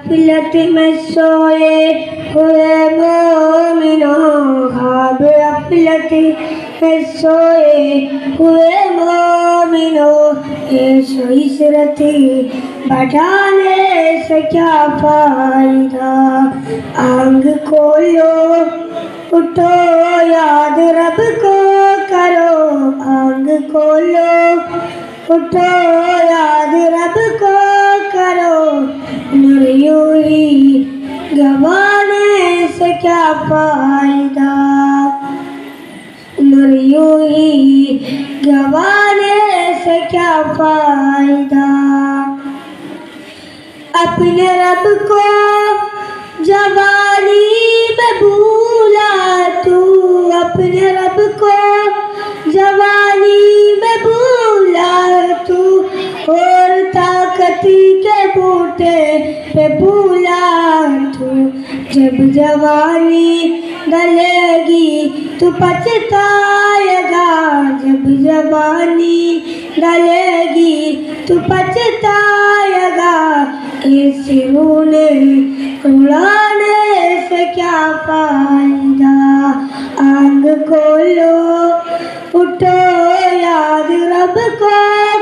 गफलत में सोए हुए मोमिनों, ख्वाब गफलत में सोए हुए मोमिनों, ऐशो इशरत बढ़ाने से क्या फायदा। आंख खोलो उठो याद रब को करो, आंख खोलो उठो याद रब को करो, नूर यूं ही गंवाने से क्या फायदा, नूर यूं ही गंवाने से क्या फायदा। अपने रब को जवानी में भूला तू, अपने रब को जवानी में भूला तू, और ताकत के बूटे पे भूला तू। जब जवानी डलेगी तू पछताएगा, जब जवानी डलेगी तू पछताएगा, ऐसे रोने रुलाने से क्या फायदा। आंख खोलो उठो याद रब को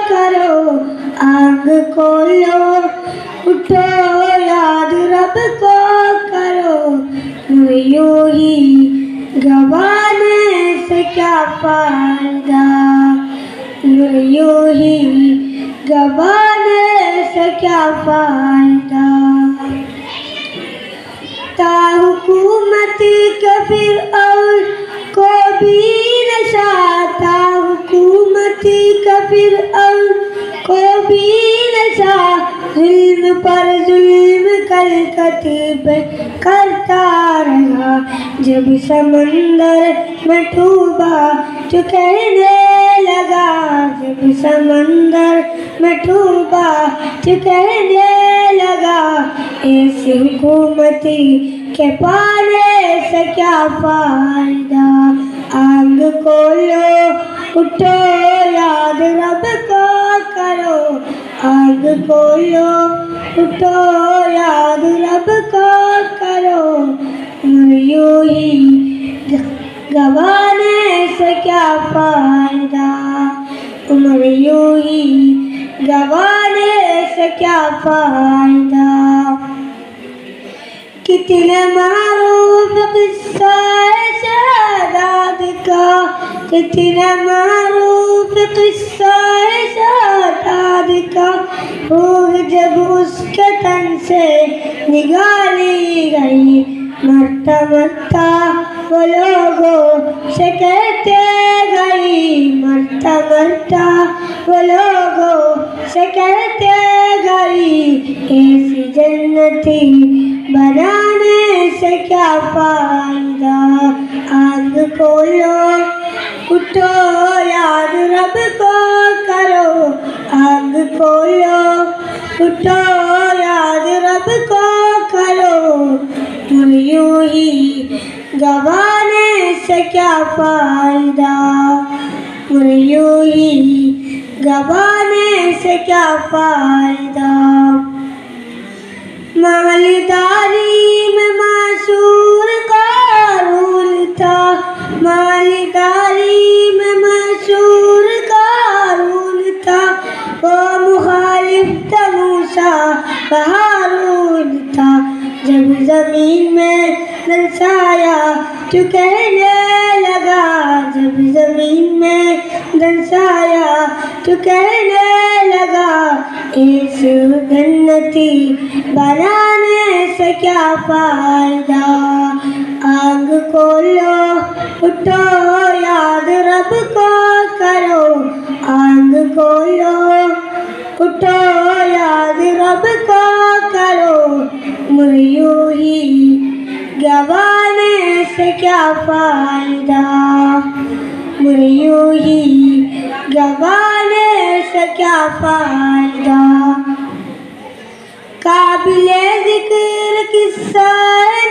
करो, आंख खोलो उठो याद रब को करो, यूं ही गंवाने से क्या फायदा, यूं ही गंवाने से क्या फायदा। ताहुकूमत कफिर और को भी नशा, ताहुकूमत कफिर और को भी नशा, जुल्म पर जुल्म कर कतीब करता रहा। जब समंदर में डूबा तो कहने लगा, जब समंदर में डूबा तो कहने लगा, ऐसी हुकूमती के पाने से क्या फायदा। आंख खोलो उठो याद रब को करो, आंख खोलो उठो याद रब को करो, यूं ही गंवाने से क्या फायदा, उम्र यूं ही गंवाने से क्या फायदा। कितने मारूफ किस्सा है शहादात का, कितने मारूफ किस्सा है शहादात का, रूह जब उसके तन से निकाली गई, मरता मरता वो लोगों से कहते गई, मरता मरता वो लोगों से कहते गई, ऐसी जन्नती बनाने से क्या फायदा। आंख खोलो उठो याद रब को करो, आंख खोलो उठो याद रब को करो, यूं ही गंवाने से क्या फायदा, यूं ही गंवाने से क्या फायदा। मालिदारी में माशूर कारून था, मालिदारी में माशूर कारून था, वो मुखालिफ था मूसा हारून था। जब जमीन में दंसाया तो कहने लगा, जब जमीन में दंसाया तो कहने लगा, इस जन्नती बनाने से क्या फायदा। आंख खोलो उठो याद रब को करो, आंख खोलो उठो याद रब को करो, यूं ही गंवाने से क्या फायदा, यूं ही गंवाने से क्या फायदा। काबिले ज़िक्र किस्सा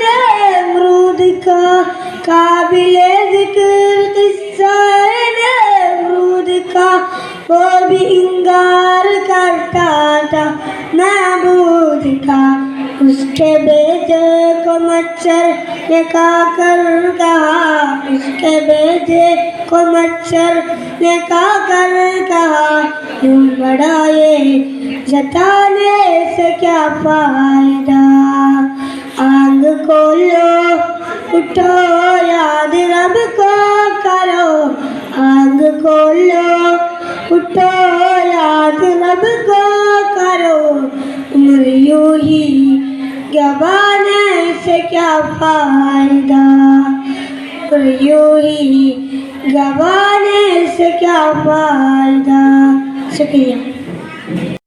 नमरूद का, काबिले ज़िक्र किस्सा नमरूद का, वो भी इंकार करता था महबूद का। उसके बेटे को मच्छर ने खाकर कहा, उसके बेटे को मच्छर ने खाकर कहा, यूं बढ़ाए जताने से क्या फायदा। आंग खोलो उठो याद रब को करो, आंग खोलो उठो याद रब को करो, उम्र यूं ही गवाने से क्या फायदा, उम्र यूं ही गवाने से क्या फायदा। शुक्रिया।